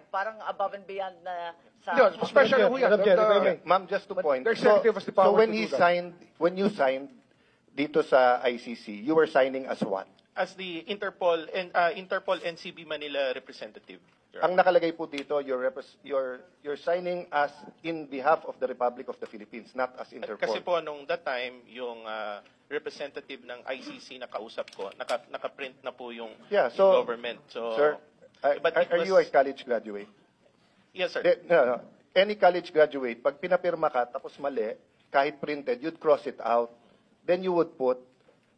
Parang above and beyond na sa... Yeah, special ho yan. Madam Chair, if I may. Ma'am, just to point. the executive has the power so when to he do that. signed, when you signed dito sa ICC, you were signing as what? As the Interpol NCB Manila representative. Your Ang nakalagay po dito, you're signing as in behalf of the Republic of the Philippines, not as Interpol. Kasi po nung that time, yung representative ng ICC na kausap ko, naka-print na po yung, Yeah, yung so, government. So, Sir, but it are you a was- college graduate? Yes, sir. No. Any college graduate, pag pinapirma ka tapos mali, kahit printed, you'd cross it out. Then you would put,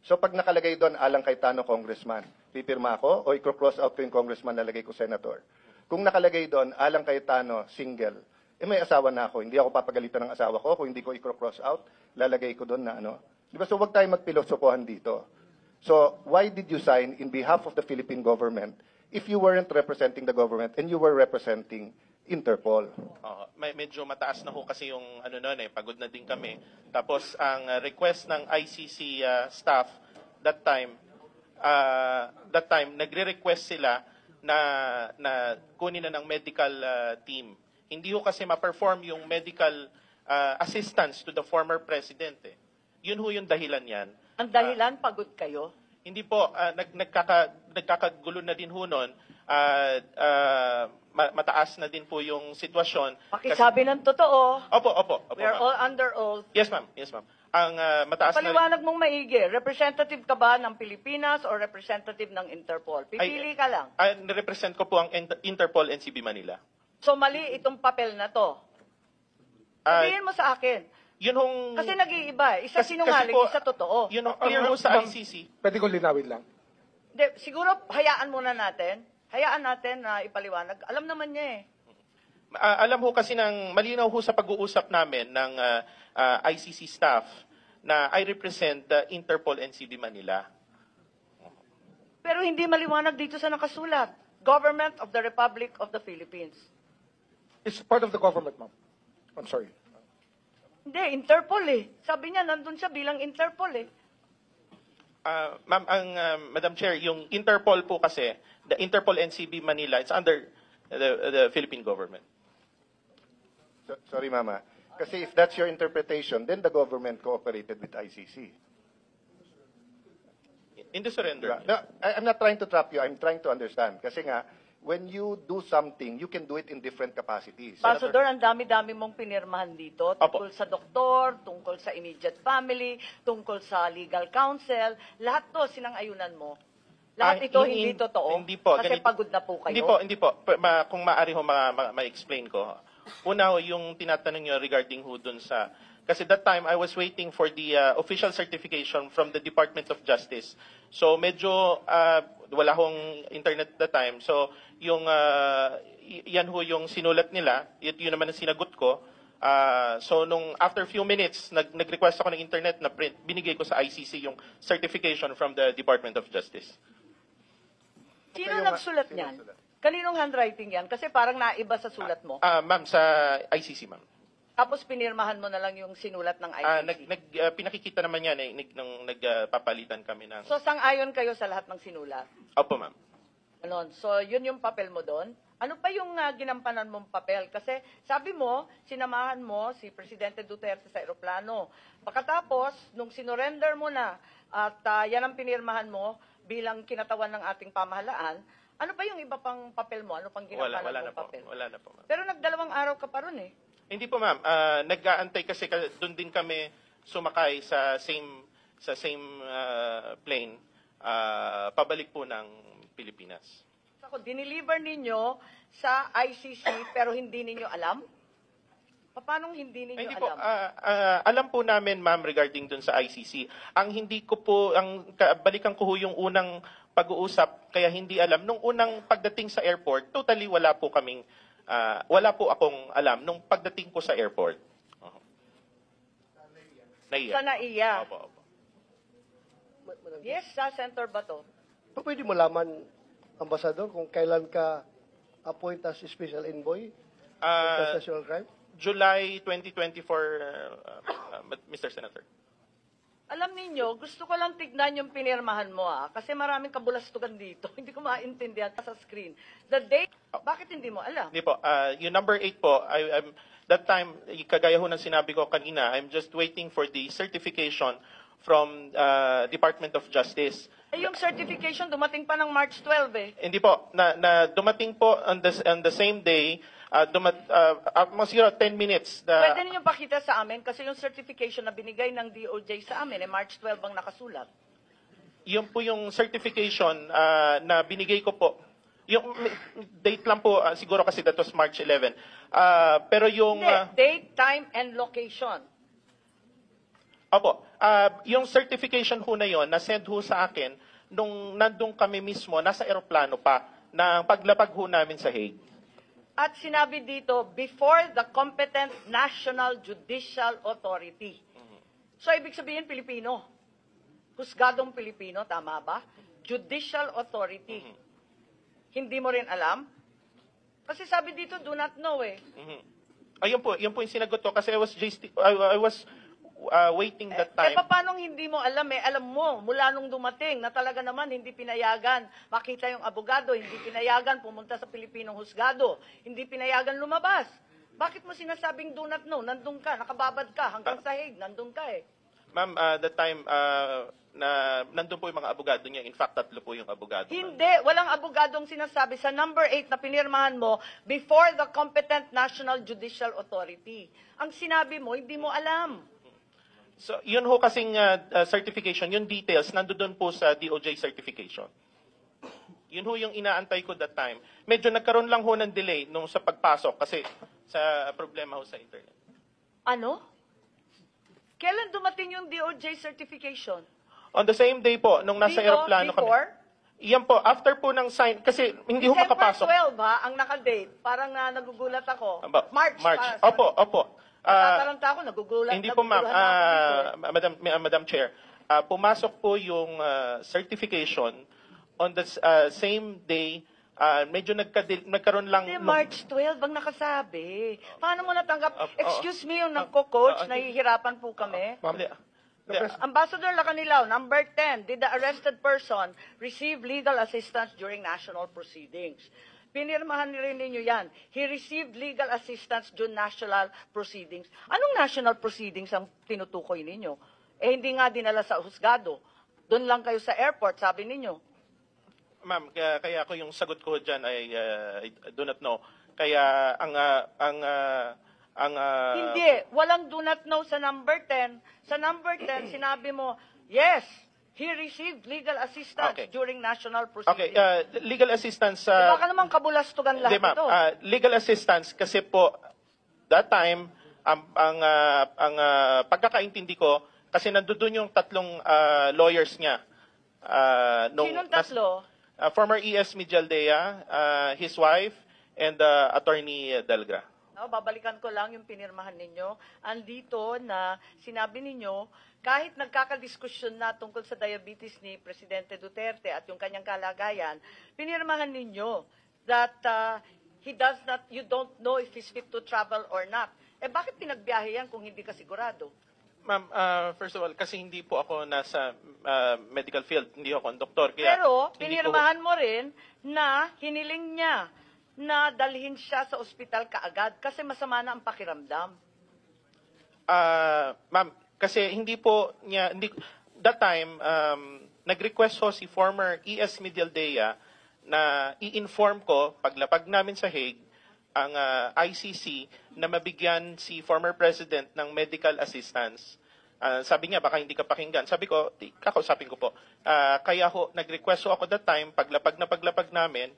so pag nakalagay doon, Alang Cayetano, congressman, pipirma ako o i-cross out ko yung congressman, nalagay ko senator. Kung nakalagay doon, Alang Cayetano, single, may asawa na ako, hindi ako papagalitan ng asawa ko, kung hindi ko i-cross out, lalagay ko doon na ano. Di ba? So wag tayo magpilosopohan dito. So why did you sign in behalf of the Philippine government if you weren't representing the government and you were representing Interpol? Medyo mataas na ho kasi yung ano noon pagod na din kami. Tapos ang request ng ICC staff that time nagre-request sila na kunin na ng medical team. Hindi ho kasi ma-perform yung medical assistance to the former president Yun ho yung dahilan yan. Ang dahilan, pagod kayo? Hindi po, nagkakagulo na din ho nun. Mataas na din po yung sitwasyon. Pakisabi ng totoo. Opo, We are ma'am. all under oath. Yes, ma'am. Ang mataas na... Paliwanag mong maigi. Representative ka ba ng Pilipinas or representative ng Interpol? Pipili ka lang. Nirepresent ko po ang Interpol NCB Manila. So mali itong papel na to. Sabihin mo sa akin. Yun hong... Kasi nag-iiba. Isa Kasi sinungaling, po, isa totoo. Yun ang clear ho sa ICC. Pwede kong linawin lang. Siguro, hayaan muna natin. Hayaan natin na ipaliwanag. Alam naman niya Alam ho kasi ng malinaw ho sa pag-uusap namin ng ICC staff na I represent the Interpol NCB Manila. Pero hindi maliwanag dito sa nakasulat. Government of the Republic of the Philippines. It's part of the government, ma'am. I'm sorry. Hindi, Interpol Sabi niya, nandun siya bilang Interpol Ma'am, Madam Chair, yung Interpol po kasi, the Interpol NCB Manila, it's under the Philippine government. Sorry, Mama. Kasi if that's your interpretation, then the government cooperated with ICC. In the surrender. No, I'm not trying to trap you. I'm trying to understand. Kasi nga, when you do something, you can do it in different capacities. Ambassador, ang dami-dami mong pinirmahan dito tungkol sa doktor, tungkol sa immediate family, tungkol sa legal counsel. Lahat to sinang-ayunan mo. Lahat ito hindi totoo. Hindi po. Kasi Ganito, pagod na po kayo. Hindi po. Kung maaari ho ma-explain ko. Una ho, yung tinatanong nyo regarding ho dun sa... Kasi that time, I was waiting for the official certification from the Department of Justice. So medyo wala hong internet that time. So yung yan ho yung sinulat nila, yun naman ang sinagot ko. So nung after few minutes, nag-request ako ng internet na print, binigay ko sa ICC yung certification from the Department of Justice. Sino nagsulat niyan? Kaninong handwriting yan? Kasi parang naiba sa sulat mo. Ma'am, sa ICC, ma'am. Tapos pinirmahan mo na lang yung sinulat ng ICC. Pinakikita naman yan nung nagpapalitan kami ng... So sang-ayon kayo sa lahat ng sinulat? Opo, ma'am. Ano, so yun yung papel mo doon? Ano pa yung ginampanan mong papel? Kasi sabi mo, sinamahan mo si Presidente Duterte sa eroplano. Pagkatapos, nung sinorender mo na at yan ang pinirmahan mo bilang kinatawan ng ating pamahalaan, ano pa yung iba pang papel mo? Ano pang ginampanan mong papel? Wala na po, ma'am. Pero nagdalawang araw ka pa ron Hindi po, ma'am. Nag-aantay kasi doon din kami sumakay sa same plane pabalik po ng Pilipinas. Ako, diniliver ninyo sa ICC pero hindi ninyo alam? Paano hindi ninyo Hindi alam? po, alam po namin, ma'am, regarding dun sa ICC. Ang hindi ko po, balikan ko yung unang pag-uusap, kaya hindi alam. Nung unang pagdating sa airport, totally wala po akong alam nung pagdating ko sa airport. Naiya. Sa NAIA? Opo. Yes, sa center ba to? Pwede mo laman, Ambassador, kung kailan ka appoint as special envoy sa national crime? July 2024, Mr. Senator. Alam ninyo, gusto ko lang tignan yung pinirmahan mo kasi maraming kabulastugan dito. Hindi ko maintindihan sa screen. The date, bakit hindi mo alam? Hindi po. Yung number 8 po, that time, kagaya ho ng sinabi ko kanina, I'm just waiting for the certification from Department of Justice. Yung certification dumating pa ng March 12 Hindi po. Na dumating po on the same day, siguro 10 minutes. Pwede niyo pakita sa amin kasi yung certification na binigay ng DOJ sa amin, March 12 ang nakasulat. Yun po yung certification na binigay ko po. Yung date lang po, siguro kasi that was March 11. Pero yung... Hindi, date, time, and location. Opo. Yung certification ho na yon, na-send ho sa akin nung nandun kami mismo, nasa eroplano pa, na paglapag ho namin sa Hague. At sinabi dito, before the competent National Judicial Authority. So, ibig sabihin, Pilipino. Husgadong Pilipino, tama ba? Judicial Authority. Hindi mo rin alam? Kasi sabi dito, do not know Ayun po, yun po yung sinagot ko kasi I was waiting that time. Paano hindi mo alam Alam mo, mula nung dumating, na talaga naman hindi pinayagan makita yung abogado, hindi pinayagan pumunta sa Pilipinong husgado, hindi pinayagan lumabas. Bakit mo sinasabing do not know? Nandun ka, nakababad ka, hanggang sa Hague, nandun ka Ma'am, that time, nandun po yung mga abogado niya. In fact, 3 po yung abogado. Hindi, walang abogadong sinasabi sa number 8 na pinirmahan mo before the competent National Judicial Authority. Ang sinabi mo, hindi mo alam. So, yun ho kasing certification, yung details, nandun po sa DOJ certification. Yun ho yung inaantay ko that time. Medyo nagkaroon lang ho ng delay nung sa pagpasok kasi sa problema ho sa internet. Ano? Kailan dumating yung DOJ certification? On the same day po, nung nasa aeroplano kami. Before? Iyan po, after po ng sign, kasi hindi ho December makapasok. 12 ang nakadate. Parang nagugulat ako. Aba, March. Opo. Natataranta ako, nagugulat. Hindi po ma'am, naguguluhan ako dito Madam Chair, pumasok po yung certification on the same day, medyo nagkaroon lang. Hindi, March 12 ang nakasabi. Paano mo natanggap? Excuse me, yung nagko-coach, hindi. nahihirapan po kami. Ma'am, Ambassador Lacanilaw, number 10, did the arrested person receive legal assistance during national proceedings? Pinirmahan rin ninyo yan. He received legal assistance during national proceedings. Anong national proceedings ang tinutukoy ninyo? Hindi nga dinala sa husgado. Doon lang kayo sa airport, sabi ninyo. Ma'am, kaya ako yung sagot ko dyan ay I do not know. Kaya Hindi, walang do not know sa number 10. Sa number 10, sinabi mo, yes, he received legal assistance Okay. during national Okay, proceedings. legal assistance Baka naman kabulastugan lahat Hindi, ma'am. ito. Legal assistance kasi po that time ang pagkakaintindi ko kasi nandoon yung 3 lawyers niya. Sinong tatlo? Former ES Mijaldea, his wife, and Attorney Delgra. No, babalikan ko lang yung pinirmahan ninyo. Andito na sinabi ninyo, kahit nagkakadiskusyon na tungkol sa diabetes ni Presidente Duterte at yung kanyang kalagayan, pinirmahan ninyo that you don't know if he's fit to travel or not. Bakit pinagbiyahe yan kung hindi ka sigurado? Ma'am, first of all, kasi hindi po ako nasa medical field, hindi ako doktor. Kaya Pero hindi ko- pinirmahan mo rin na hiniling niya na dalhin siya sa ospital kaagad kasi masama na ang pakiramdam. Ma'am, kasi that time, nag-request ho si former ES Mijaldea na i-inform ko, paglapag namin sa Hague, ang ICC na mabigyan si former president ng medical assistance. Sabi niya, baka hindi ka pakinggan. Sabi ko, kakausapin ko po. Kaya ho, nag-request ho ako that time, paglapag namin,